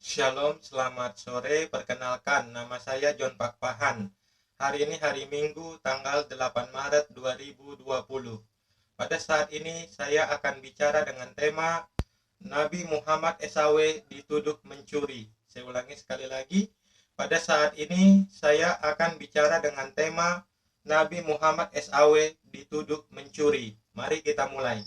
Shalom, selamat sore. Perkenalkan, nama saya John Pakpahan. Hari ini hari Minggu, tanggal 8 Maret 2020. Pada saat ini saya akan bicara dengan tema Nabi Muhammad SAW dituduh mencuri. Saya ulangi sekali lagi. Pada saat ini saya akan bicara dengan tema Nabi Muhammad SAW dituduh mencuri. Mari kita mulai.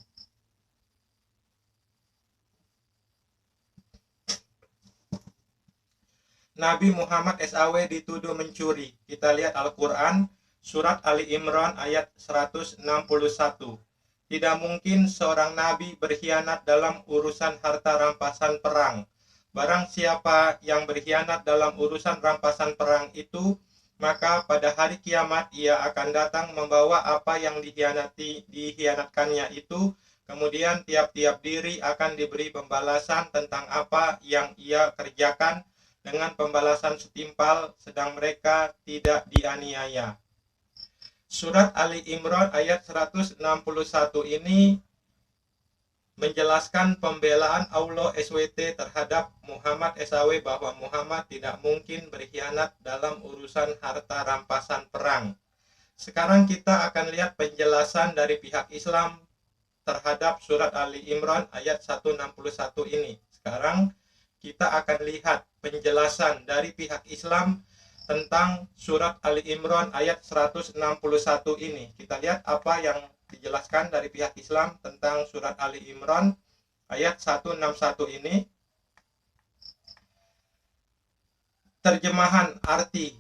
Nabi Muhammad SAW dituduh mencuri. Kita lihat Al-Quran, surat Ali Imran ayat 161. Tidak mungkin seorang nabi berkhianat dalam urusan harta rampasan perang. Barang siapa yang berkhianat dalam urusan rampasan perang itu, maka pada hari kiamat ia akan datang membawa apa yang dikhianatkannya itu. Kemudian tiap-tiap diri akan diberi pembalasan tentang apa yang ia kerjakan dengan pembalasan setimpal, sedang mereka tidak dianiaya. Surat Ali Imran ayat 161 ini menjelaskan pembelaan Allah SWT terhadap Muhammad SAW bahwa Muhammad tidak mungkin berkhianat dalam urusan harta rampasan perang. Sekarang kita akan lihat penjelasan dari pihak Islam terhadap surat Ali Imran ayat 161 ini. Sekarang kita akan lihat penjelasan dari pihak Islam tentang surat Ali Imran ayat 161 ini. Kita lihat apa yang dijelaskan dari pihak Islam tentang surat Ali Imran ayat 161 ini. Terjemahan arti,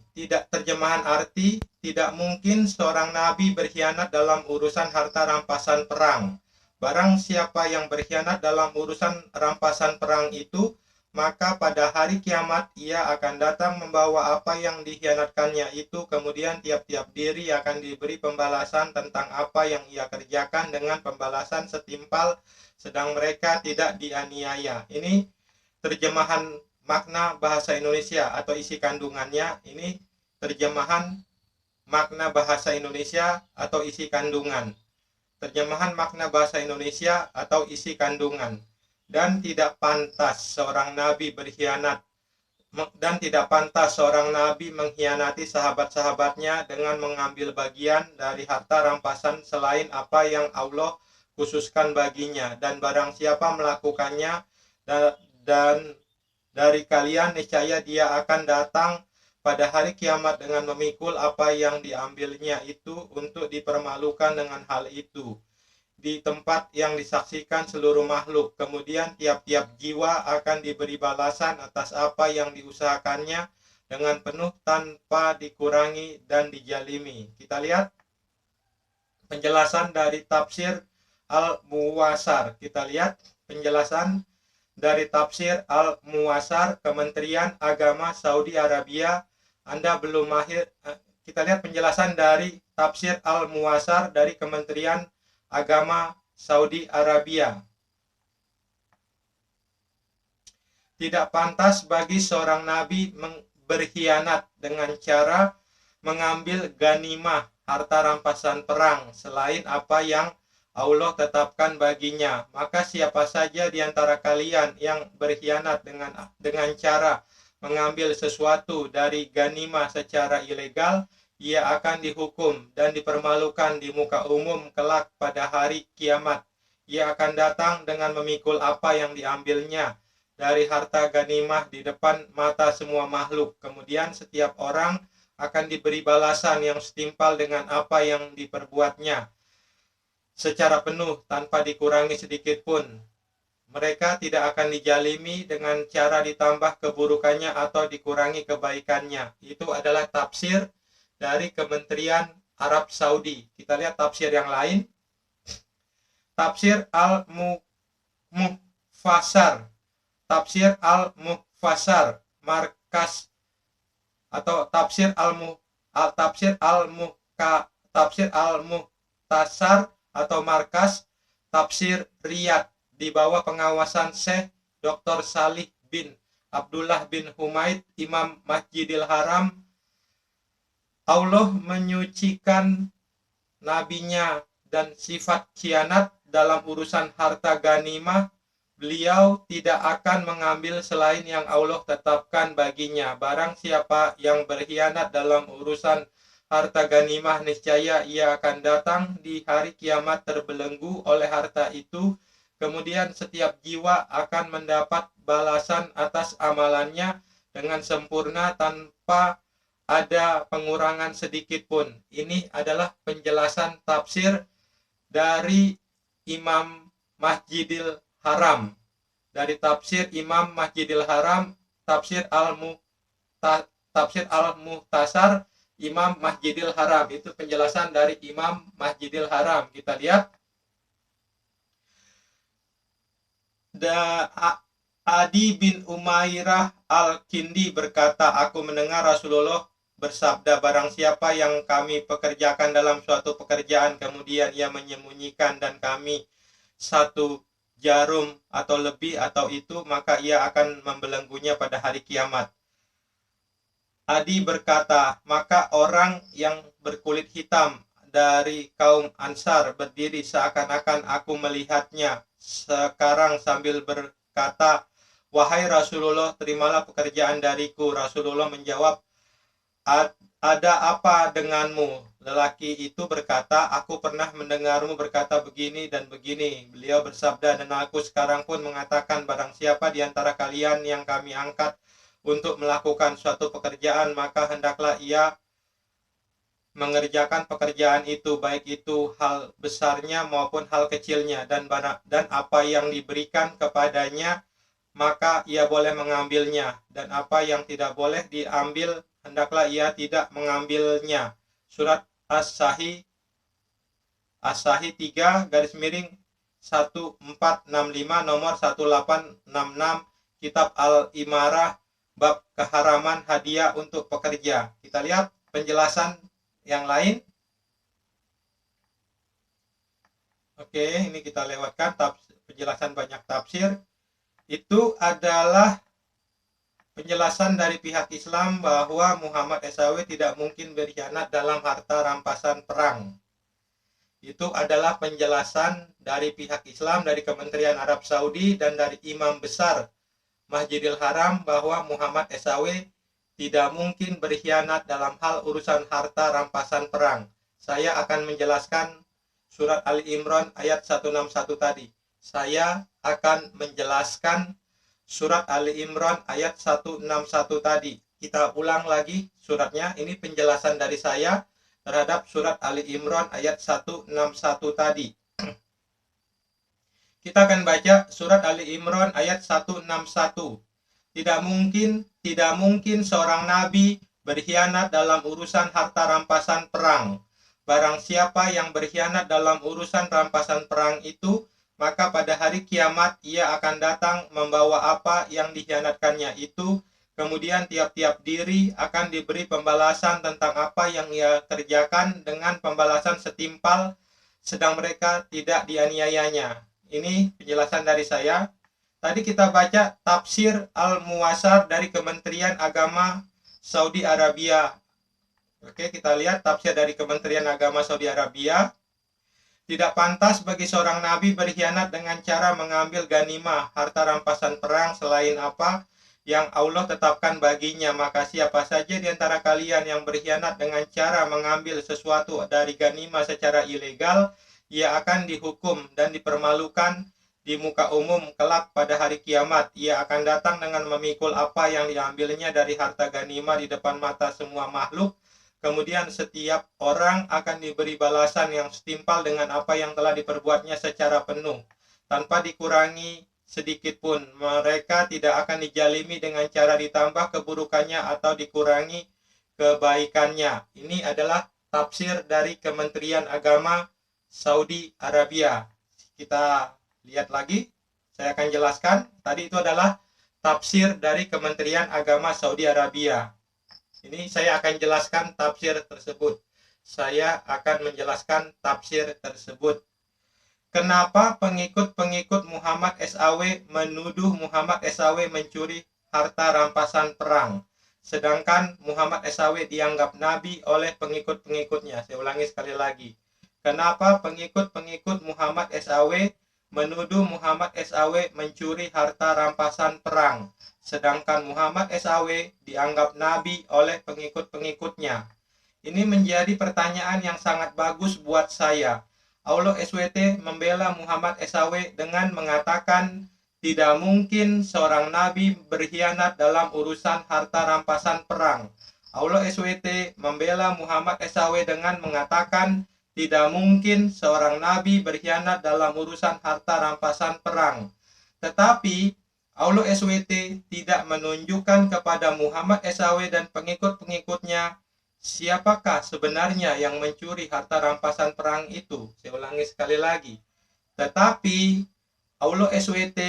tidak mungkin seorang nabi berkhianat dalam urusan harta rampasan perang. Barang siapa yang berkhianat dalam urusan rampasan perang itu, maka pada hari kiamat ia akan datang membawa apa yang dikhianatkannya itu, kemudian tiap-tiap diri akan diberi pembalasan tentang apa yang ia kerjakan dengan pembalasan setimpal, sedang mereka tidak dianiaya. Ini terjemahan makna bahasa Indonesia atau isi kandungannya. Ini terjemahan makna bahasa Indonesia atau isi kandungan. Terjemahan makna bahasa Indonesia atau isi kandungan. Dan tidak pantas seorang nabi berkhianat, dan tidak pantas seorang nabi mengkhianati sahabat-sahabatnya dengan mengambil bagian dari harta rampasan selain apa yang Allah khususkan baginya. Dan barang siapa melakukannya dan dari kalian, niscaya dia akan datang pada hari kiamat dengan memikul apa yang diambilnya itu untuk dipermalukan dengan hal itu di tempat yang disaksikan seluruh makhluk. Kemudian tiap-tiap jiwa akan diberi balasan atas apa yang diusahakannya dengan penuh tanpa dikurangi dan dijalimi. Kita lihat penjelasan dari tafsir Al-Muwasar. Kita lihat penjelasan dari tafsir Al-Muwasar, Kementerian Agama Saudi Arabia. Anda belum mahir. Kita lihat penjelasan dari tafsir Al-Muwasar dari Kementerian Agama Saudi Arabia. Tidak pantas bagi seorang nabi berkhianat dengan cara mengambil ganimah harta rampasan perang selain apa yang Allah tetapkan baginya. Maka siapa saja di antara kalian yang berkhianat dengan cara mengambil sesuatu dari ganimah secara ilegal, ia akan dihukum dan dipermalukan di muka umum kelak pada hari kiamat. Ia akan datang dengan memikul apa yang diambilnya dari harta ganimah di depan mata semua makhluk. Kemudian setiap orang akan diberi balasan yang setimpal dengan apa yang diperbuatnya secara penuh tanpa dikurangi sedikit pun. Mereka tidak akan dijalimi dengan cara ditambah keburukannya atau dikurangi kebaikannya. Itu adalah tafsir dari Kementerian Arab Saudi. Kita lihat tafsir yang lain. Tafsir Al-Mufassar. Tafsir Al-Mufassar markas atau tafsir Al-Muhtasar atau markas tafsir Riyadh di bawah pengawasan Syekh Dr. Salih bin Abdullah bin Humaid, Imam Masjidil Haram. Allah menyucikan nabinya dan sifat khianat dalam urusan harta ganimah. beliau tidak akan mengambil selain yang Allah tetapkan baginya. Barang siapa yang berkhianat dalam urusan harta ganimah, niscaya ia akan datang di hari kiamat terbelenggu oleh harta itu. Kemudian setiap jiwa akan mendapat balasan atas amalannya dengan sempurna tanpa ada pengurangan sedikit pun. Ini adalah penjelasan tafsir dari Imam Masjidil Haram. Dari tafsir Imam Masjidil Haram, tafsir Al-Muhtasar Imam Masjidil Haram. Itu penjelasan dari Imam Masjidil Haram. Kita lihat. Adi bin Umairah Al-Kindi berkata, aku mendengar Rasulullah bersabda, barang siapa yang kami pekerjakan dalam suatu pekerjaan, kemudian ia menyembunyikan dan kami satu jarum atau lebih atau itu, maka ia akan membelenggunya pada hari kiamat. Adi berkata, maka orang yang berkulit hitam dari kaum Ansar berdiri seakan-akan aku melihatnya sekarang sambil berkata, wahai Rasulullah, terimalah pekerjaan dariku. Rasulullah menjawab, ada apa denganmu? Lelaki itu berkata, aku pernah mendengarmu berkata begini dan begini. Beliau bersabda, dan aku sekarang pun mengatakan, barang siapa di antara kalian yang kami angkat untuk melakukan suatu pekerjaan, maka hendaklah ia mengerjakan pekerjaan itu, baik itu hal besarnya maupun hal kecilnya, dan apa yang diberikan kepadanya, maka ia boleh mengambilnya, dan apa yang tidak boleh diambil, hendaklah ia tidak mengambilnya. Surat As-Sahih 3/1465 nomor 1866, Kitab Al-Imarah, bab keharaman hadiah untuk pekerja. Kita lihat penjelasan yang lain. Oke, ini kita lewatkan penjelasan banyak tafsir. Itu adalah penjelasan dari pihak Islam bahwa Muhammad SAW tidak mungkin berkhianat dalam harta rampasan perang. Itu adalah penjelasan dari pihak Islam, dari Kementerian Arab Saudi dan dari Imam Besar Masjidil Haram bahwa Muhammad SAW tidak mungkin berkhianat dalam hal urusan harta rampasan perang. Saya akan menjelaskan surat Ali Imran ayat 161 tadi. Saya akan menjelaskan surat Ali Imran ayat 161 tadi. Kita ulang lagi suratnya. Ini penjelasan dari saya terhadap surat Ali Imran ayat 161 tadi. Kita akan baca surat Ali Imran ayat 161. Tidak mungkin seorang nabi berkhianat dalam urusan harta rampasan perang. Barang siapa yang berkhianat dalam urusan rampasan perang itu, maka pada hari kiamat ia akan datang membawa apa yang dikhianatkannya itu. Kemudian tiap-tiap diri akan diberi pembalasan tentang apa yang ia kerjakan dengan pembalasan setimpal, sedang mereka tidak dianiayanya. Ini penjelasan dari saya. Tadi kita baca tafsir Al-Muwasar dari Kementerian Agama Saudi Arabia. Oke, kita lihat tafsir dari Kementerian Agama Saudi Arabia. Tidak pantas bagi seorang nabi berkhianat dengan cara mengambil ganimah, harta rampasan perang selain apa yang Allah tetapkan baginya. Maka siapa saja di antara kalian yang berkhianat dengan cara mengambil sesuatu dari ganimah secara ilegal, ia akan dihukum dan dipermalukan di muka umum kelak pada hari kiamat. Ia akan datang dengan memikul apa yang diambilnya dari harta ganimah di depan mata semua makhluk. Kemudian setiap orang akan diberi balasan yang setimpal dengan apa yang telah diperbuatnya secara penuh, tanpa dikurangi sedikit pun. Mereka tidak akan dijalimi dengan cara ditambah keburukannya atau dikurangi kebaikannya. Ini adalah tafsir dari Kementerian Agama Saudi Arabia. Kita lihat lagi, saya akan jelaskan. Tadi itu adalah tafsir dari Kementerian Agama Saudi Arabia. Ini saya akan jelaskan tafsir tersebut. Saya akan menjelaskan tafsir tersebut. Kenapa pengikut-pengikut Muhammad SAW menuduh Muhammad SAW mencuri harta rampasan perang, sedangkan Muhammad SAW dianggap nabi oleh pengikut-pengikutnya? Saya ulangi sekali lagi. Kenapa pengikut-pengikut Muhammad SAW menuduh Muhammad SAW mencuri harta rampasan perang, sedangkan Muhammad SAW dianggap nabi oleh pengikut-pengikutnya. Ini menjadi pertanyaan yang sangat bagus buat saya. Aulo SWT membela Muhammad SAW dengan mengatakan tidak mungkin seorang nabi berkhianat dalam urusan harta rampasan perang. Aulo SWT membela Muhammad SAW dengan mengatakan tidak mungkin seorang nabi berkhianat dalam urusan harta rampasan perang. Tetapi Aulo SWT tidak menunjukkan kepada Muhammad SAW dan pengikut-pengikutnya siapakah sebenarnya yang mencuri harta rampasan perang itu. Saya ulangi sekali lagi. Tetapi Aulo SWT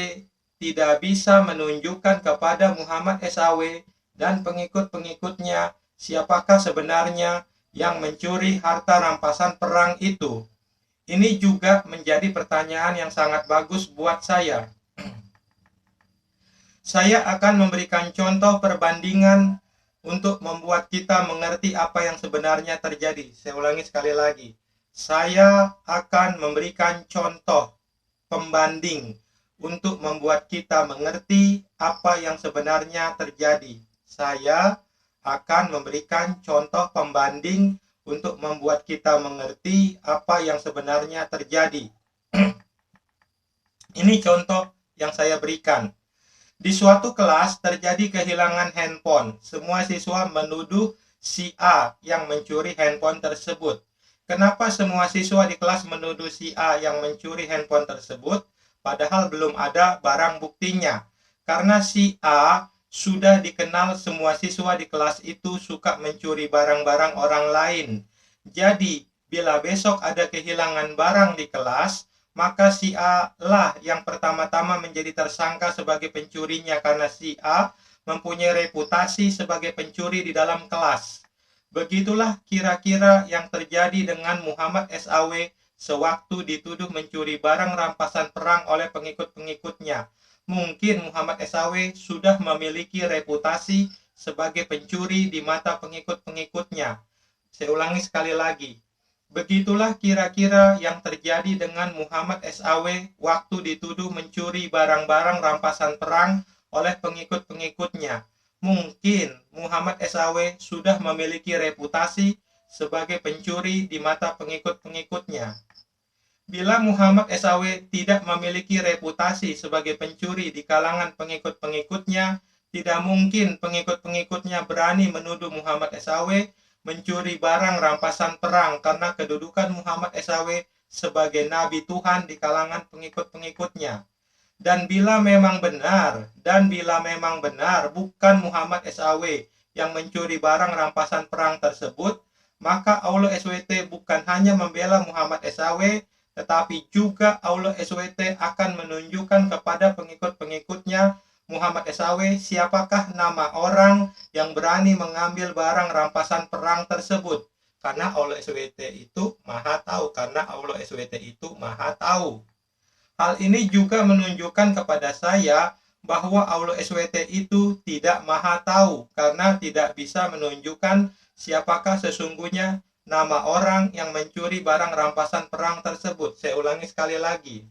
tidak bisa menunjukkan kepada Muhammad SAW dan pengikut-pengikutnya siapakah sebenarnya yang mencuri harta rampasan perang itu. Ini juga menjadi pertanyaan yang sangat bagus buat saya. Saya akan memberikan contoh perbandingan untuk membuat kita mengerti apa yang sebenarnya terjadi. Saya ulangi sekali lagi. Saya akan memberikan contoh pembanding untuk membuat kita mengerti apa yang sebenarnya terjadi. Saya akan memberikan contoh pembanding untuk membuat kita mengerti apa yang sebenarnya terjadi. Ini contoh yang saya berikan. Di suatu kelas terjadi kehilangan handphone. Semua siswa menuduh si A yang mencuri handphone tersebut. Kenapa semua siswa di kelas menuduh si A yang mencuri handphone tersebut, padahal belum ada barang buktinya? Karena si A sudah dikenal semua siswa di kelas itu suka mencuri barang-barang orang lain. Jadi, bila besok ada kehilangan barang di kelas, maka si A lah yang pertama-tama menjadi tersangka sebagai pencurinya karena si A mempunyai reputasi sebagai pencuri di dalam kelas. Begitulah kira-kira yang terjadi dengan Muhammad SAW sewaktu dituduh mencuri barang rampasan perang oleh pengikut-pengikutnya. Mungkin Muhammad SAW sudah memiliki reputasi sebagai pencuri di mata pengikut-pengikutnya. Saya ulangi sekali lagi. Begitulah kira-kira yang terjadi dengan Muhammad SAW waktu dituduh mencuri barang-barang rampasan perang oleh pengikut-pengikutnya. Mungkin Muhammad SAW sudah memiliki reputasi sebagai pencuri di mata pengikut-pengikutnya. Bila Muhammad SAW tidak memiliki reputasi sebagai pencuri di kalangan pengikut-pengikutnya, tidak mungkin pengikut-pengikutnya berani menuduh Muhammad SAW mencuri barang rampasan perang karena kedudukan Muhammad SAW sebagai Nabi Tuhan di kalangan pengikut-pengikutnya. Dan bila memang benar bukan Muhammad SAW yang mencuri barang rampasan perang tersebut, maka Allah SWT bukan hanya membela Muhammad SAW, tetapi juga Allah SWT akan menunjukkan kepada pengikut-pengikutnya Muhammad SAW siapakah nama orang yang berani mengambil barang rampasan perang tersebut. Karena Allah SWT itu maha tahu. Hal ini juga menunjukkan kepada saya bahwa Allah SWT itu tidak maha tahu karena tidak bisa menunjukkan siapakah sesungguhnya nama orang yang mencuri barang rampasan perang tersebut. Saya ulangi sekali lagi.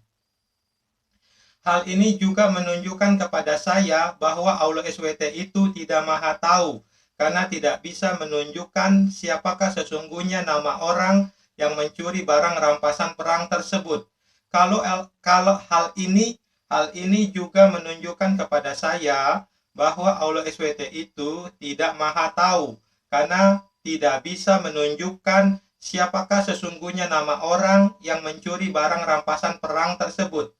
Hal ini juga menunjukkan kepada saya bahwa Allah SWT itu tidak maha tahu karena tidak bisa menunjukkan siapakah sesungguhnya nama orang yang mencuri barang rampasan perang tersebut. Kalau hal ini juga menunjukkan kepada saya bahwa Allah SWT itu tidak maha tahu karena tidak bisa menunjukkan siapakah sesungguhnya nama orang yang mencuri barang rampasan perang tersebut.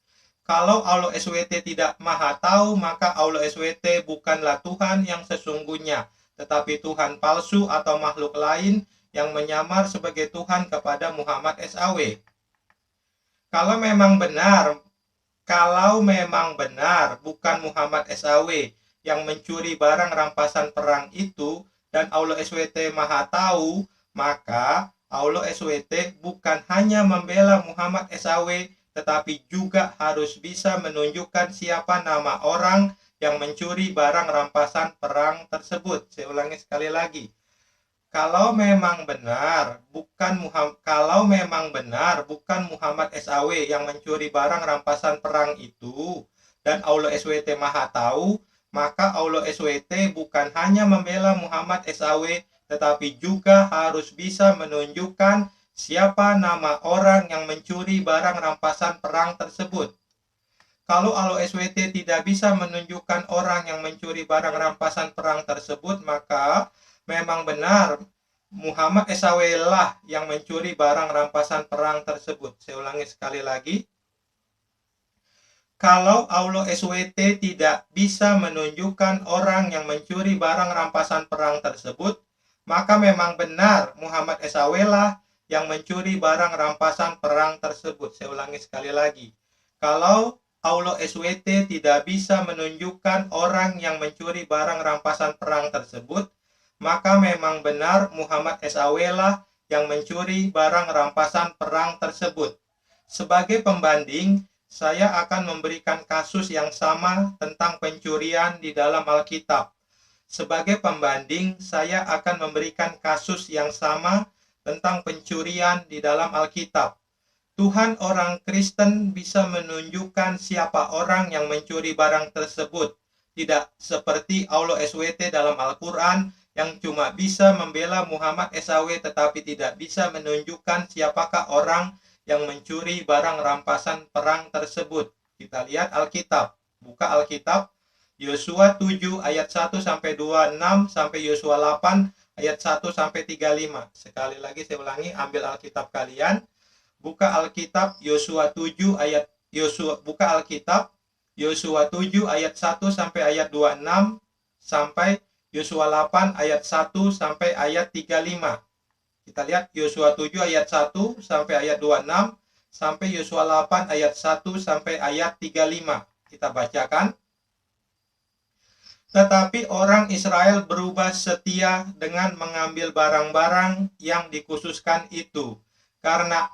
Kalau Allah SWT tidak maha tahu, maka Allah SWT bukanlah Tuhan yang sesungguhnya, tetapi Tuhan palsu atau makhluk lain yang menyamar sebagai Tuhan kepada Muhammad SAW. Kalau memang benar bukan Muhammad SAW yang mencuri barang rampasan perang itu dan Allah SWT maha tahu, maka Allah SWT bukan hanya membela Muhammad SAW, tetapi juga harus bisa menunjukkan siapa nama orang yang mencuri barang rampasan perang tersebut. Saya ulangi sekali lagi. Kalau memang benar bukan Muhammad SAW yang mencuri barang rampasan perang itu dan Allah SWT Maha Tahu, maka Allah SWT bukan hanya membela Muhammad SAW, tetapi juga harus bisa menunjukkan siapa nama orang yang mencuri barang rampasan perang tersebut. Kalau Allah SWT tidak bisa menunjukkan orang yang mencuri barang rampasan perang tersebut, maka memang benar Muhammad SAW lah yang mencuri barang rampasan perang tersebut. Saya ulangi sekali lagi. Kalau Allah SWT tidak bisa menunjukkan orang yang mencuri barang rampasan perang tersebut, maka memang benar Muhammad SAW lah yang mencuri barang rampasan perang tersebut. Saya ulangi sekali lagi. Kalau Allah SWT tidak bisa menunjukkan orang yang mencuri barang rampasan perang tersebut, maka memang benar Muhammad SAW lah yang mencuri barang rampasan perang tersebut. Sebagai pembanding, saya akan memberikan kasus yang sama tentang pencurian di dalam Alkitab. Sebagai pembanding, saya akan memberikan kasus yang sama tentang pencurian di dalam Alkitab. Tuhan orang Kristen bisa menunjukkan siapa orang yang mencuri barang tersebut. Tidak seperti Allah SWT dalam Al-Quran yang cuma bisa membela Muhammad SAW tetapi tidak bisa menunjukkan siapakah orang yang mencuri barang rampasan perang tersebut. Kita lihat Alkitab. Buka Alkitab. Yosua 7 ayat 1 sampai 26 sampai Yosua 8 ayat 1 sampai 35. Sekali lagi saya ulangi, ambil Alkitab kalian. Buka Alkitab Yosua 7 ayat buka Alkitab Yosua 7 ayat 1 sampai ayat 26 sampai Yosua 8 ayat 1 sampai ayat 35. Kita lihat Yosua 7 ayat 1 sampai ayat 26 sampai Yosua 8 ayat 1 sampai ayat 35. Kita bacakan. Tetapi orang Israel berubah setia dengan mengambil barang-barang yang dikhususkan itu. Karena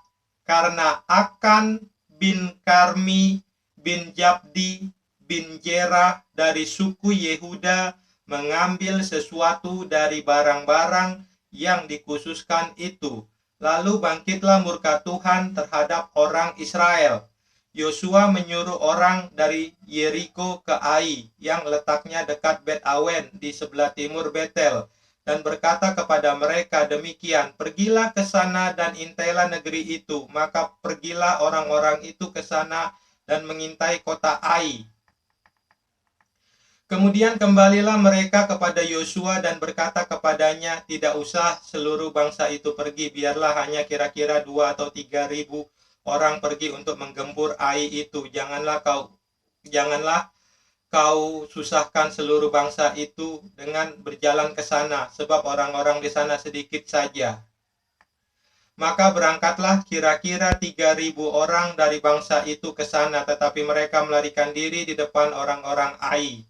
Akan bin Karmi bin Jabdi bin Jerah dari suku Yehuda mengambil sesuatu dari barang-barang yang dikhususkan itu. Lalu bangkitlah murka Tuhan terhadap orang Israel. Yosua menyuruh orang dari Yeriko ke Ai yang letaknya dekat Bet Awen di sebelah timur Betel dan berkata kepada mereka demikian, pergilah ke sana dan intailah negeri itu. Maka pergilah orang-orang itu ke sana dan mengintai kota Ai. Kemudian kembalilah mereka kepada Yosua dan berkata kepadanya, tidak usah seluruh bangsa itu pergi, biarlah hanya kira-kira 2 atau 3 ribu orang pergi untuk menggempur Ai itu. Janganlah kau susahkan seluruh bangsa itu dengan berjalan ke sana, sebab orang-orang di sana sedikit saja. Maka berangkatlah kira-kira 3.000 orang dari bangsa itu ke sana, tetapi mereka melarikan diri di depan orang-orang Ai.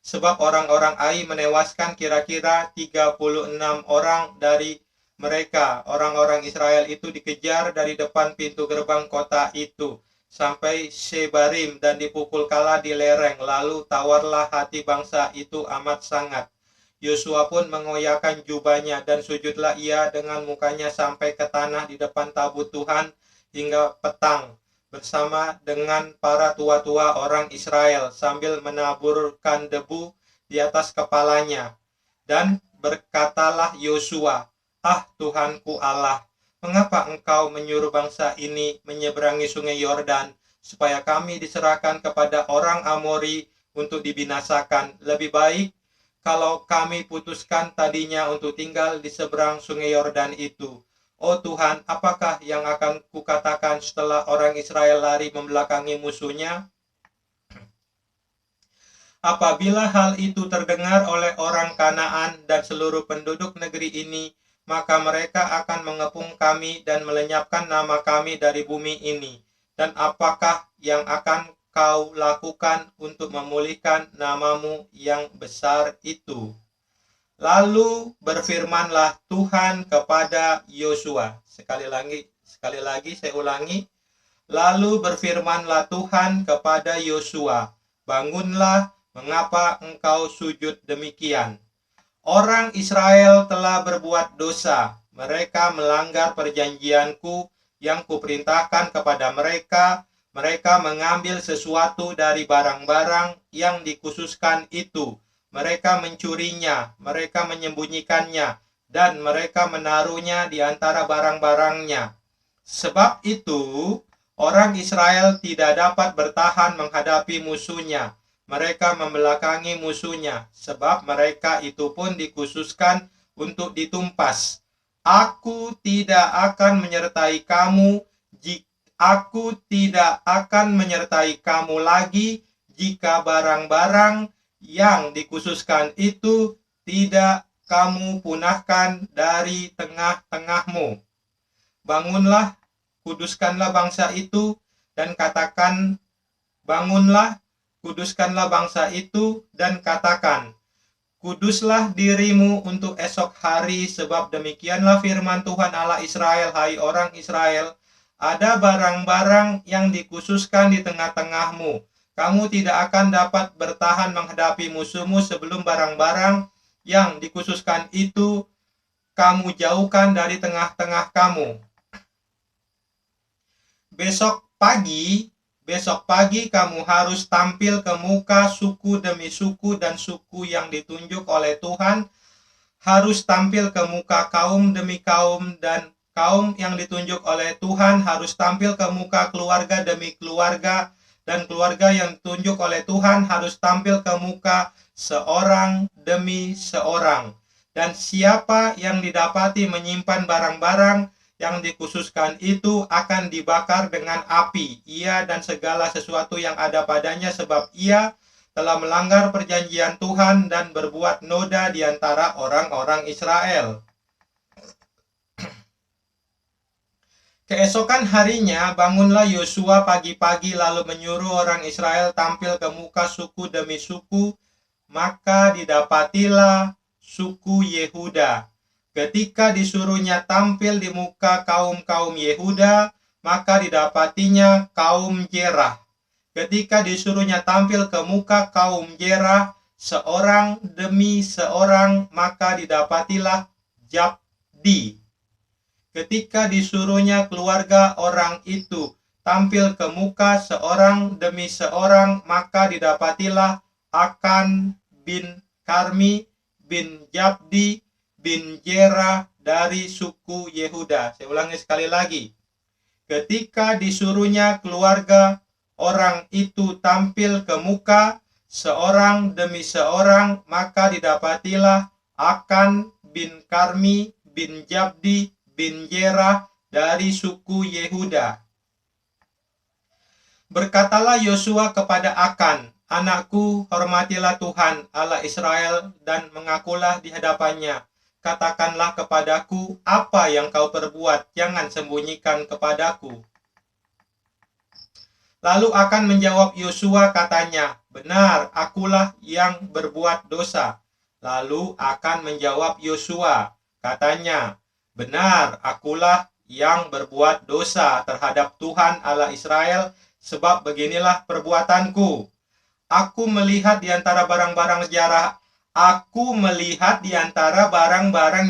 Sebab orang-orang Ai menewaskan kira-kira 36 orang dari mereka. Orang-orang Israel itu dikejar dari depan pintu gerbang kota itu sampai Shebarim dan dipukul kala di lereng. Lalu tawarlah hati bangsa itu amat sangat. Yosua pun mengoyakkan jubahnya dan sujudlah ia dengan mukanya sampai ke tanah di depan tabut Tuhan hingga petang bersama dengan para tua-tua orang Israel sambil menaburkan debu di atas kepalanya. Dan berkatalah Yosua, ah Tuhanku Allah, mengapa engkau menyuruh bangsa ini menyeberangi sungai Yordan supaya kami diserahkan kepada orang Amori untuk dibinasakan? Lebih baik kalau kami putuskan tadinya untuk tinggal di seberang sungai Yordan itu. Oh Tuhan, apakah yang akan kukatakan setelah orang Israel lari membelakangi musuhnya? Apabila hal itu terdengar oleh orang Kanaan dan seluruh penduduk negeri ini, maka mereka akan mengepung kami dan melenyapkan nama kami dari bumi ini. Dan apakah yang akan kau lakukan untuk memulihkan namamu yang besar itu? Lalu berfirmanlah Tuhan kepada Yosua. Sekali lagi saya ulangi. Lalu berfirmanlah Tuhan kepada Yosua, bangunlah, mengapa engkau sujud demikian? Orang Israel telah berbuat dosa. Mereka melanggar perjanjianku yang kuperintahkan kepada mereka. Mereka mengambil sesuatu dari barang-barang yang dikhususkan itu. Mereka mencurinya, mereka menyembunyikannya, dan mereka menaruhnya di antara barang-barangnya. Sebab itu, orang Israel tidak dapat bertahan menghadapi musuhnya. Mereka membelakangi musuhnya, sebab mereka itu pun dikhususkan untuk ditumpas. Aku tidak akan menyertai kamu, aku tidak akan menyertai kamu lagi jika barang-barang yang dikhususkan itu tidak kamu punahkan dari tengah-tengahmu. Bangunlah, kuduskanlah bangsa itu, dan katakan, bangunlah, kuduskanlah bangsa itu dan katakan, kuduslah dirimu untuk esok hari, sebab demikianlah firman Tuhan Allah Israel, hai orang Israel, ada barang-barang yang dikhususkan di tengah-tengahmu. Kamu tidak akan dapat bertahan menghadapi musuhmu sebelum barang-barang yang dikhususkan itu kamu jauhkan dari tengah-tengah kamu. Besok pagi kamu harus tampil ke muka suku demi suku, dan suku yang ditunjuk oleh Tuhan harus tampil ke muka kaum demi kaum, dan kaum yang ditunjuk oleh Tuhan harus tampil ke muka keluarga demi keluarga, dan keluarga yang ditunjuk oleh Tuhan harus tampil ke muka seorang demi seorang. Dan siapa yang didapati menyimpan barang-barang yang dikhususkan itu akan dibakar dengan api, ia dan segala sesuatu yang ada padanya, sebab ia telah melanggar perjanjian Tuhan dan berbuat noda di antara orang-orang Israel. Keesokan harinya bangunlah Yosua pagi-pagi lalu menyuruh orang Israel tampil ke muka suku demi suku, maka didapatilah suku Yehuda. Ketika disuruhnya tampil di muka kaum-kaum Yehuda, maka didapatinya kaum Jerah. Ketika disuruhnya tampil ke muka kaum Jerah, seorang demi seorang, maka didapatilah Jabdi. Ketika disuruhnya keluarga orang itu tampil ke muka seorang demi seorang, maka didapatilah Akan bin Karmi bin Jabdi bin Jerah dari suku Yehuda. Saya ulangi sekali lagi. Ketika disuruhnya keluarga orang itu tampil ke muka seorang demi seorang, maka didapatilah Akan bin Karmi bin Jabdi bin Jerah dari suku Yehuda. Berkatalah Yosua kepada Akan, anakku, hormatilah Tuhan Allah Israel dan mengakulah di hadapannya. Katakanlah kepadaku apa yang kau perbuat, jangan sembunyikan kepadaku. Lalu Akan menjawab Yosua, katanya, benar, akulah yang berbuat dosa. Lalu Akan menjawab Yosua, katanya, benar, akulah yang berbuat dosa terhadap Tuhan Allah Israel, sebab beginilah perbuatanku. Aku melihat di antara barang-barang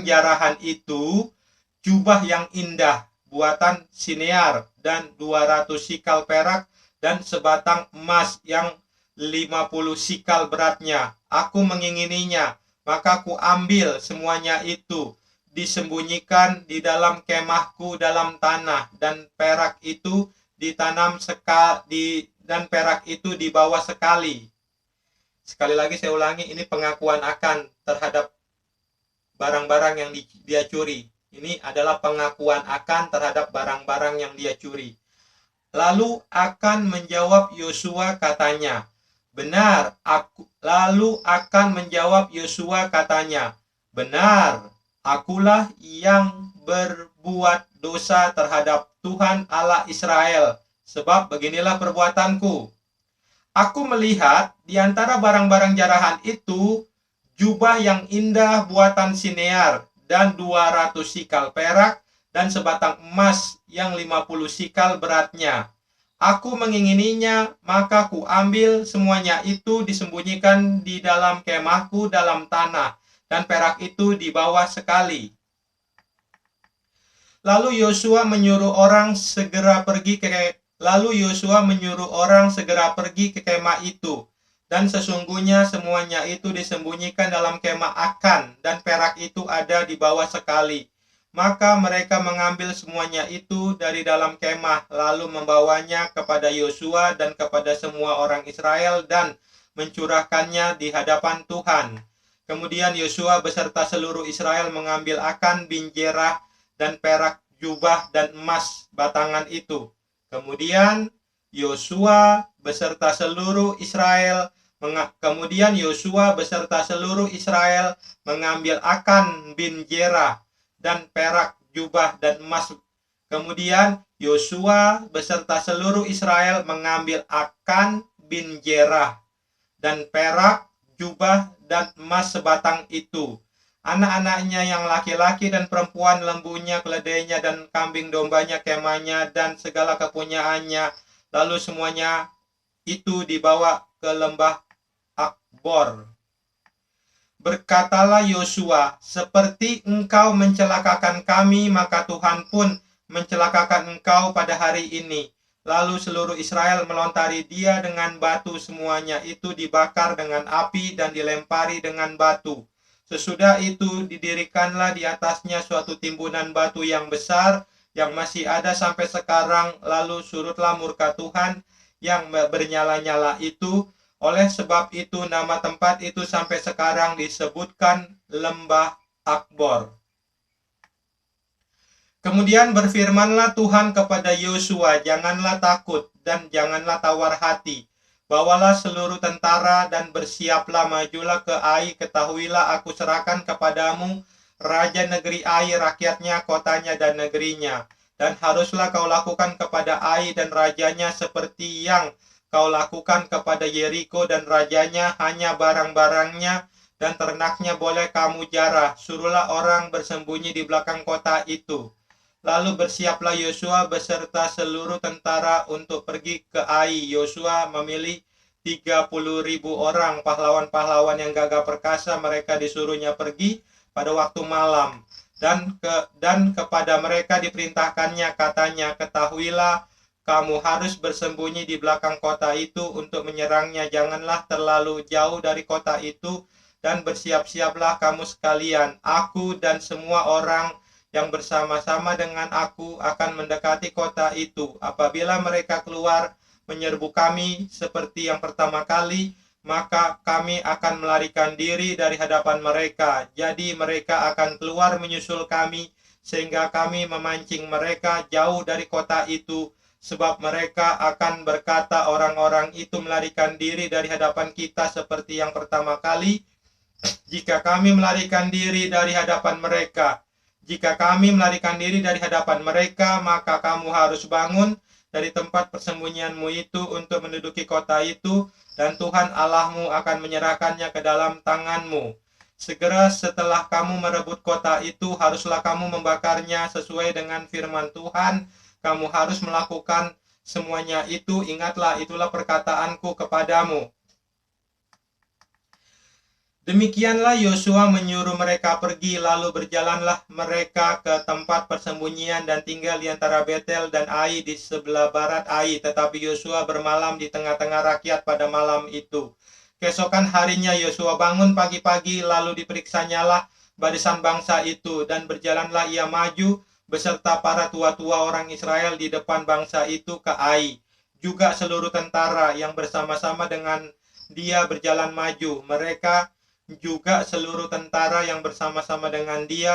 jarahan itu jubah yang indah buatan Sinear dan 200 sikal perak dan sebatang emas yang 50 sikal beratnya. Aku mengingininya, maka ku ambil semuanya itu, disembunyikan di dalam kemahku dalam tanah, dan perak itu ditanam dan perak itu dibawa sekali. Sekali lagi saya ulangi, ini pengakuan Akan terhadap barang-barang yang dia curi. Ini adalah pengakuan Akan terhadap barang-barang yang dia curi. Lalu Akan menjawab Yosua, katanya, benar, benar, akulah yang berbuat dosa terhadap Tuhan Allah Israel, sebab beginilah perbuatanku. Aku melihat di antara barang-barang jarahan itu jubah yang indah buatan Sinear dan 200 sikal perak dan sebatang emas yang 50 sikal beratnya. Aku mengingininya, maka ku ambil semuanya itu, disembunyikan di dalam kemahku dalam tanah, dan perak itu dibawa sekali. Lalu Yosua menyuruh orang segera pergi ke kemah itu. Dan sesungguhnya semuanya itu disembunyikan dalam kemah Akan, dan perak itu ada di bawah sekali. Maka mereka mengambil semuanya itu dari dalam kemah, lalu membawanya kepada Yosua dan kepada semua orang Israel dan mencurahkannya di hadapan Tuhan. Kemudian Yosua beserta seluruh Israel mengambil Akan bin Zerah dan perak, jubah, dan emas batangan itu. Kemudian Yosua beserta seluruh Israel mengambil Akan bin Zerah dan perak, jubah, dan emas. Kemudian Yosua beserta seluruh Israel mengambil Akan bin Zerah dan perak, jubah, dan emas sebatang itu. Anak-anaknya yang laki-laki dan perempuan, lembunya, keledainya, dan kambing dombanya, kemahnya, dan segala kepunyaannya. Lalu semuanya itu dibawa ke lembah Akbor. Berkatalah Yosua, seperti engkau mencelakakan kami, maka Tuhan pun mencelakakan engkau pada hari ini. Lalu seluruh Israel melontari dia dengan batu, semuanya itu dibakar dengan api dan dilempari dengan batu. Sesudah itu didirikanlah di atasnya suatu timbunan batu yang besar yang masih ada sampai sekarang. Lalu surutlah murka Tuhan yang bernyala-nyala itu. Oleh sebab itu nama tempat itu sampai sekarang disebutkan Lembah Akbor. Kemudian berfirmanlah Tuhan kepada Yosua, janganlah takut dan janganlah tawar hati. Bawalah seluruh tentara dan bersiaplah, majulah ke Ai. Ketahuilah aku serahkan kepadamu raja negeri Ai, rakyatnya, kotanya, dan negerinya. Dan haruslah kau lakukan kepada Ai dan rajanya seperti yang kau lakukan kepada Yeriko dan rajanya, hanya barang-barangnya dan ternaknya boleh kamu jarah. Suruhlah orang bersembunyi di belakang kota itu. Lalu bersiaplah Yosua beserta seluruh tentara untuk pergi ke Ai. Yosua memilih 30.000 orang pahlawan-pahlawan yang gagah perkasa. Mereka disuruhnya pergi pada waktu malam. Dan kepada mereka diperintahkannya, katanya, ketahuilah kamu harus bersembunyi di belakang kota itu untuk menyerangnya. Janganlah terlalu jauh dari kota itu, dan bersiap-siaplah kamu sekalian. Aku dan semua orang yang bersama-sama dengan aku akan mendekati kota itu. Apabila mereka keluar menyerbu kami seperti yang pertama kali, maka kami akan melarikan diri dari hadapan mereka. Jadi mereka akan keluar menyusul kami, sehingga kami memancing mereka jauh dari kota itu. Sebab mereka akan berkata, orang-orang itu melarikan diri dari hadapan kita seperti yang pertama kali. Jika kami melarikan diri dari hadapan mereka, maka kamu harus bangun dari tempat persembunyianmu itu untuk menduduki kota itu, dan Tuhan Allahmu akan menyerahkannya ke dalam tanganmu. Segera setelah kamu merebut kota itu, haruslah kamu membakarnya sesuai dengan firman Tuhan. Kamu harus melakukan semuanya itu. Ingatlah, itulah perkataanku kepadamu. Demikianlah Yosua menyuruh mereka pergi, lalu berjalanlah mereka ke tempat persembunyian dan tinggal di antara Betel dan Ai di sebelah barat Ai. Tetapi Yosua bermalam di tengah-tengah rakyat pada malam itu. Keesokan harinya Yosua bangun pagi-pagi, lalu diperiksanyalah barisan bangsa itu, dan berjalanlah ia maju beserta para tua-tua orang Israel di depan bangsa itu ke Ai. Juga seluruh tentara yang bersama-sama dengan dia berjalan maju. Mereka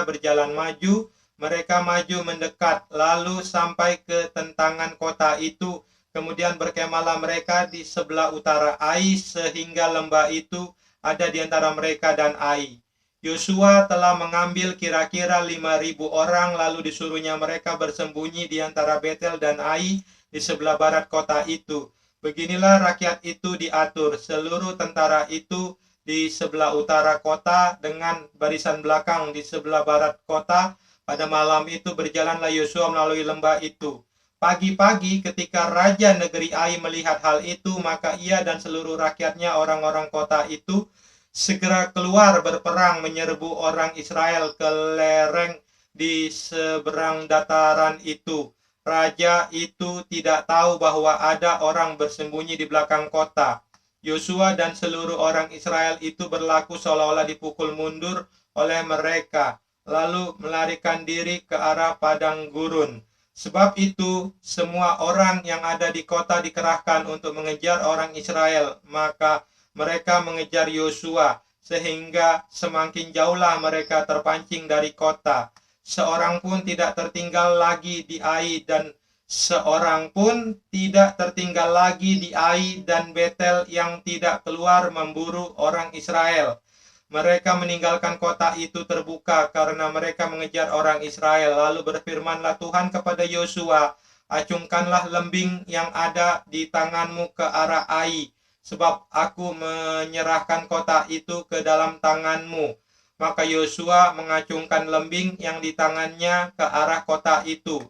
berjalan maju, mereka maju mendekat, lalu sampai ke tentangan kota itu. Kemudian berkemahlah mereka di sebelah utara Ai, sehingga lembah itu ada di antara mereka dan Ai. Yosua telah mengambil kira-kira 5.000 orang, lalu disuruhnya mereka bersembunyi di antara Betel dan Ai di sebelah barat kota itu. Beginilah rakyat itu diatur, seluruh tentara itu di sebelah utara kota dengan barisan belakang di sebelah barat kota. Pada malam itu berjalanlah Yosua melalui lembah itu. Pagi-pagi ketika raja negeri Ai melihat hal itu, maka ia dan seluruh rakyatnya, orang-orang kota itu, segera keluar berperang menyerbu orang Israel ke lereng di seberang dataran itu. Raja itu tidak tahu bahwa ada orang bersembunyi di belakang kota. Yosua dan seluruh orang Israel itu berlaku seolah-olah dipukul mundur oleh mereka, lalu melarikan diri ke arah padang gurun. Sebab itu, semua orang yang ada di kota dikerahkan untuk mengejar orang Israel, maka mereka mengejar Yosua, sehingga semakin jauhlah mereka terpancing dari kota. Seorang pun tidak tertinggal lagi di Ai, dan seorang pun tidak tertinggal lagi di Ai dan Betel yang tidak keluar memburu orang Israel. Mereka meninggalkan kota itu terbuka karena mereka mengejar orang Israel. Lalu berfirmanlah Tuhan kepada Yosua, acungkanlah lembing yang ada di tanganmu ke arah Ai, sebab aku menyerahkan kota itu ke dalam tanganmu. Maka Yosua mengacungkan lembing yang di tangannya ke arah kota itu.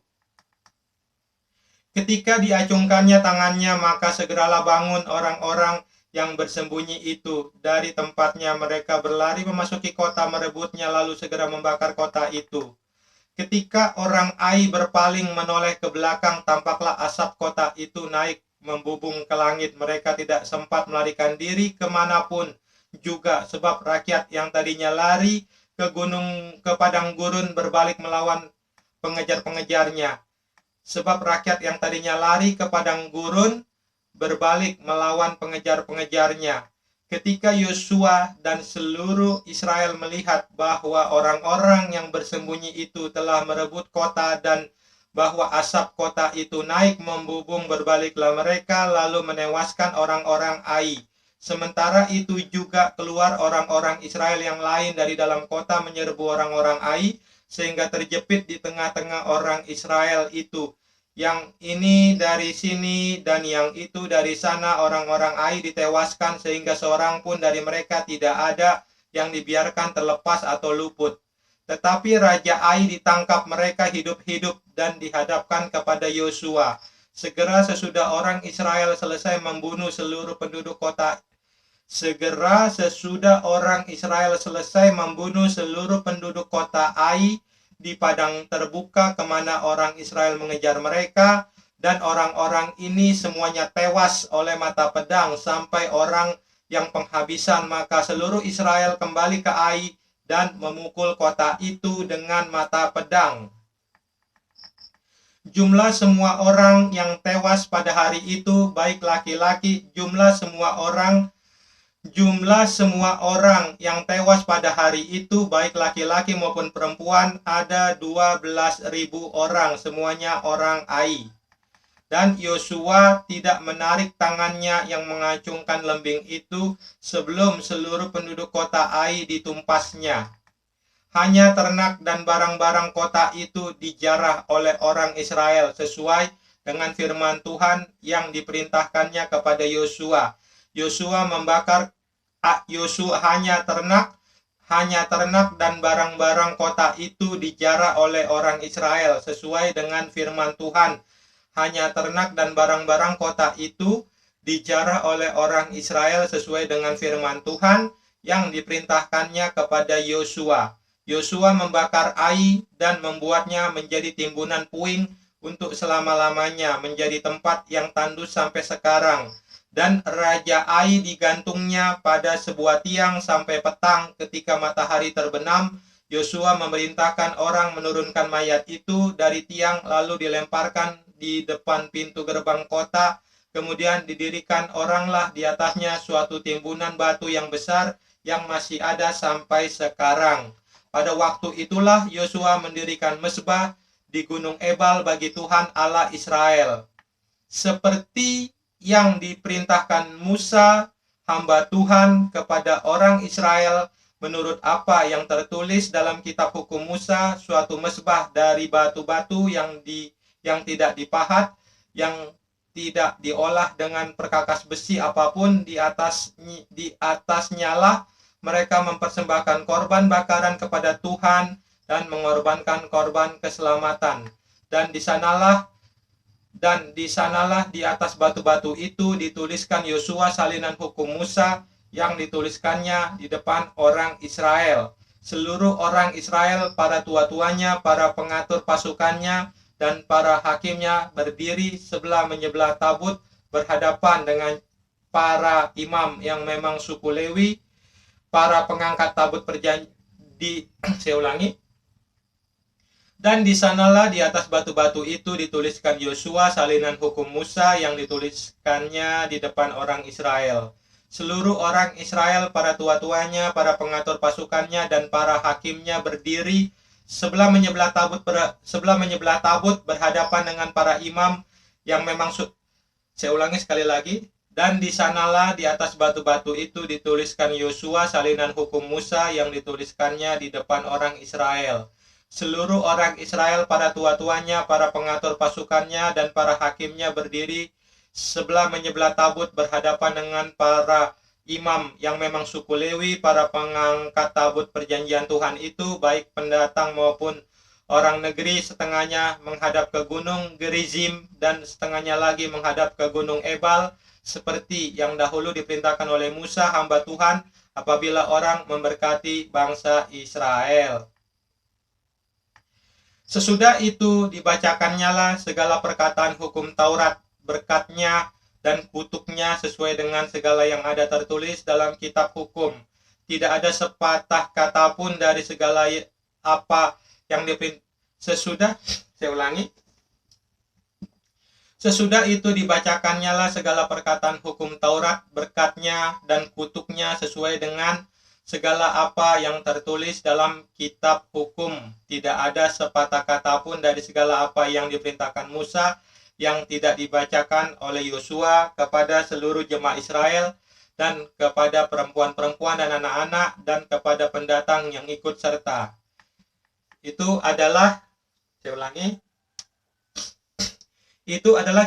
Ketika diacungkannya tangannya, maka segeralah bangun orang-orang yang bersembunyi itu dari tempatnya. Mereka berlari memasuki kota, merebutnya, lalu segera membakar kota itu. Ketika orang Ai berpaling menoleh ke belakang, tampaklah asap kota itu naik membubung ke langit. Mereka tidak sempat melarikan diri kemanapun juga, sebab rakyat yang tadinya lari ke padang gurun berbalik melawan pengejar-pengejarnya. Sebab rakyat yang tadinya lari ke padang gurun berbalik melawan pengejar-pengejarnya. Ketika Yosua dan seluruh Israel melihat bahwa orang-orang yang bersembunyi itu telah merebut kota dan bahwa asap kota itu naik membubung, berbaliklah mereka lalu menewaskan orang-orang Ai. Sementara itu juga keluar orang-orang Israel yang lain dari dalam kota menyerbu orang-orang Ai, sehingga terjepit di tengah-tengah orang Israel itu. Yang ini dari sini dan yang itu dari sana. Orang-orang Ai ditewaskan sehingga seorang pun dari mereka tidak ada yang dibiarkan terlepas atau luput. Tetapi Raja Ai ditangkap mereka hidup-hidup dan dihadapkan kepada Yosua. Segera sesudah orang Israel selesai membunuh seluruh penduduk kota Ai di padang terbuka kemana orang Israel mengejar mereka, dan orang-orang ini semuanya tewas oleh mata pedang sampai orang yang penghabisan. Maka seluruh Israel kembali ke Ai dan memukul kota itu dengan mata pedang. Jumlah semua orang yang tewas pada hari itu, baik laki-laki, jumlah semua orang yang tewas pada hari itu, baik laki-laki maupun perempuan, ada 12.000 orang, semuanya orang Ai. Dan Yosua tidak menarik tangannya yang mengacungkan lembing itu sebelum seluruh penduduk kota Ai ditumpasnya. Hanya ternak dan barang-barang kota itu dijarah oleh orang Israel sesuai dengan firman Tuhan yang diperintahkannya kepada Yosua. Hanya ternak dan barang-barang kota itu dijarah oleh orang Israel sesuai dengan firman Tuhan. Hanya ternak dan barang-barang kota itu dijarah oleh orang Israel sesuai dengan firman Tuhan yang diperintahkannya kepada Yosua. Yosua membakar Ai dan membuatnya menjadi timbunan puing untuk selama-lamanya, menjadi tempat yang tandus sampai sekarang. Dan Raja Ai digantungnya pada sebuah tiang sampai petang. Ketika matahari terbenam, Yosua memerintahkan orang menurunkan mayat itu dari tiang lalu dilemparkan di depan pintu gerbang kota. Kemudian didirikan oranglah di atasnya suatu timbunan batu yang besar yang masih ada sampai sekarang. Pada waktu itulah Yosua mendirikan mezbah di Gunung Ebal bagi Tuhan Allah Israel, seperti yang diperintahkan Musa, hamba Tuhan, kepada orang Israel, menurut apa yang tertulis dalam kitab hukum Musa, suatu mezbah dari batu-batu yang tidak dipahat, yang tidak diolah dengan perkakas besi apapun. Di atasnya lah mereka mempersembahkan korban bakaran kepada Tuhan dan mengorbankan korban keselamatan. Dan di sanalah di atas batu-batu itu dituliskan Yosua salinan hukum Musa yang dituliskannya di depan orang Israel. Seluruh orang Israel, para tua-tuanya, para pengatur pasukannya, dan para hakimnya berdiri sebelah menyebelah tabut berhadapan dengan para imam yang memang suku Lewi, para pengangkat tabut perjanjian saya ulangi. Dan di sanalah di atas batu-batu itu dituliskan Yosua salinan hukum Musa yang dituliskannya di depan orang Israel. Seluruh orang Israel, para tua-tuanya, para pengatur pasukannya, dan para hakimnya berdiri sebelah menyebelah tabut berhadapan dengan para imam yang memang saya ulangi sekali lagi. Dan di sanalah di atas batu-batu itu dituliskan Yosua salinan hukum Musa yang dituliskannya di depan orang Israel. Seluruh orang Israel, para tua-tuanya, para pengatur pasukannya, dan para hakimnya berdiri sebelah menyebelah tabut berhadapan dengan para imam yang memang suku Lewi, para pengangkat tabut perjanjian Tuhan itu, baik pendatang maupun orang negeri. Setengahnya menghadap ke gunung Gerizim dan setengahnya lagi menghadap ke gunung Ebal, seperti yang dahulu diperintahkan oleh Musa hamba Tuhan apabila orang memberkati bangsa Israel. Sesudah itu dibacakannya lah segala perkataan hukum Taurat, berkatnya dan kutuknya sesuai dengan segala yang ada tertulis dalam kitab hukum. Tidak ada sepatah kata pun dari segala apa yang Sesudah itu dibacakannya lah segala perkataan hukum Taurat, berkatnya dan kutuknya sesuai dengan segala apa yang tertulis dalam kitab hukum. Tidak ada sepatah kata pun dari segala apa yang diperintahkan Musa yang tidak dibacakan oleh Yosua kepada seluruh jemaat Israel dan kepada perempuan-perempuan dan anak-anak dan kepada pendatang yang ikut serta. Itu adalah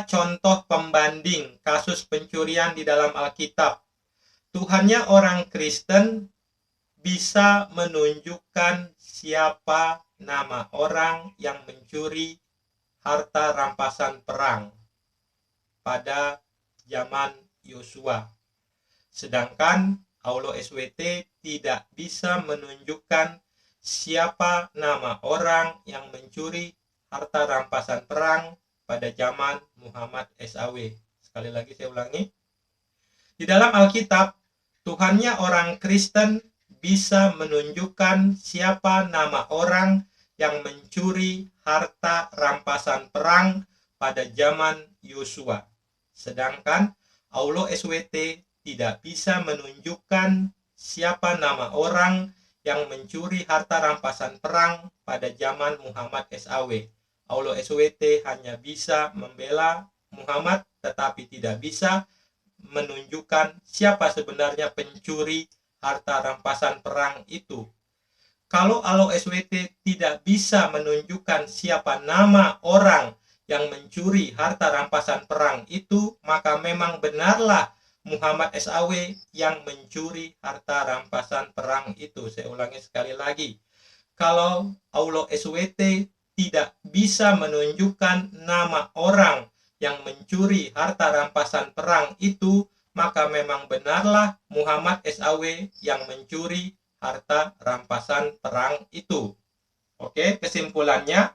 contoh pembanding kasus pencurian di dalam Alkitab. Tuhannya orang Kristen bisa menunjukkan siapa nama orang yang mencuri harta rampasan perang pada zaman Yosua. Sedangkan Aulo SWT tidak bisa menunjukkan siapa nama orang yang mencuri harta rampasan perang pada zaman Muhammad SAW. Sekali lagi saya ulangi. Di dalam Alkitab, Tuhannya orang Kristen bisa menunjukkan siapa nama orang yang mencuri harta rampasan perang pada zaman Yosua. Sedangkan Aulo SWT tidak bisa menunjukkan siapa nama orang yang mencuri harta rampasan perang pada zaman Muhammad SAW. Aulo SWT hanya bisa membela Muhammad tetapi tidak bisa menunjukkan siapa sebenarnya pencuri harta rampasan perang itu. Kalau Aulo SWT tidak bisa menunjukkan siapa nama orang yang mencuri harta rampasan perang itu, maka memang benarlah Muhammad SAW yang mencuri harta rampasan perang itu. Saya ulangi sekali lagi. Kalau Aulo SWT tidak bisa menunjukkan nama orang yang mencuri harta rampasan perang itu, maka memang benarlah Muhammad SAW yang mencuri harta rampasan perang itu. Oke, kesimpulannya,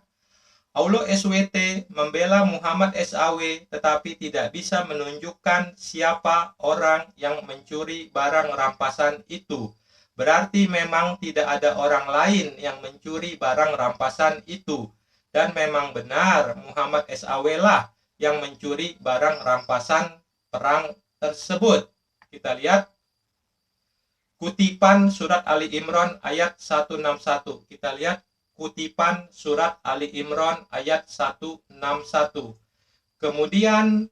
Aulo SWT membela Muhammad SAW tetapi tidak bisa menunjukkan siapa orang yang mencuri barang rampasan itu. Berarti memang tidak ada orang lain yang mencuri barang rampasan itu. Dan memang benar Muhammad SAW lah yang mencuri barang rampasan perang tersebut. Kita lihat kutipan surat Ali Imran ayat 161. Kita lihat kutipan surat Ali Imran ayat 161. Kemudian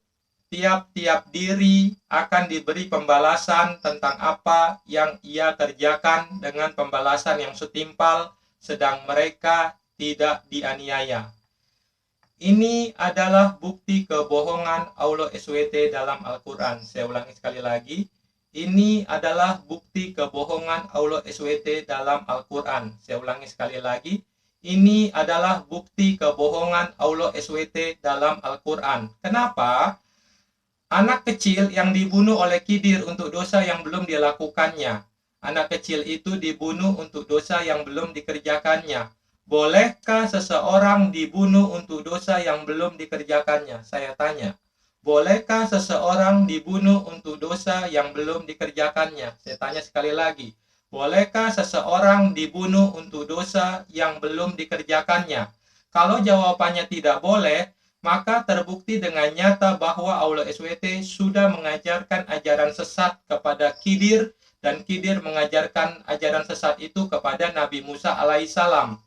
tiap-tiap diri akan diberi pembalasan tentang apa yang ia kerjakan dengan pembalasan yang setimpal, sedang mereka tidak dianiaya. Ini adalah bukti kebohongan Aulo SWT dalam Al-Quran. Saya ulangi sekali lagi. Ini adalah bukti kebohongan Aulo SWT dalam Al-Quran. Saya ulangi sekali lagi. Ini adalah bukti kebohongan Aulo SWT dalam Al-Quran. Kenapa? Anak kecil yang dibunuh oleh Khidir untuk dosa yang belum dilakukannya. Anak kecil itu dibunuh untuk dosa yang belum dikerjakannya. Bolehkah seseorang dibunuh untuk dosa yang belum dikerjakannya? Saya tanya. Bolehkah seseorang dibunuh untuk dosa yang belum dikerjakannya? Saya tanya sekali lagi. Bolehkah seseorang dibunuh untuk dosa yang belum dikerjakannya? Kalau jawabannya tidak boleh, maka terbukti dengan nyata bahwa Aulo SWT sudah mengajarkan ajaran sesat kepada Khidir, dan Khidir mengajarkan ajaran sesat itu kepada Nabi Musa alaihissalam.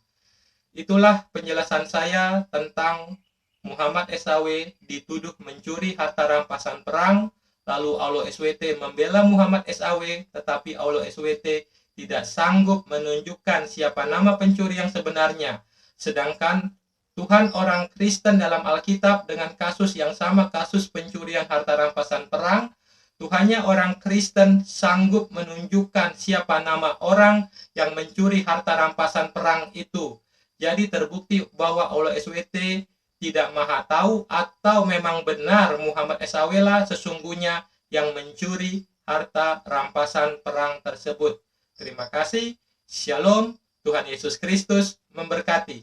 Itulah penjelasan saya tentang Muhammad SAW dituduh mencuri harta rampasan perang, lalu Aulo SWT membela Muhammad SAW, tetapi Aulo SWT tidak sanggup menunjukkan siapa nama pencuri yang sebenarnya. Sedangkan Tuhan orang Kristen dalam Alkitab dengan kasus yang sama, kasus pencurian harta rampasan perang, Tuhannya orang Kristen sanggup menunjukkan siapa nama orang yang mencuri harta rampasan perang itu. Jadi terbukti bahwa Allah SWT tidak maha tahu atau memang benar Muhammad SAW lah sesungguhnya yang mencuri harta rampasan perang tersebut. Terima kasih. Shalom. Tuhan Yesus Kristus memberkati.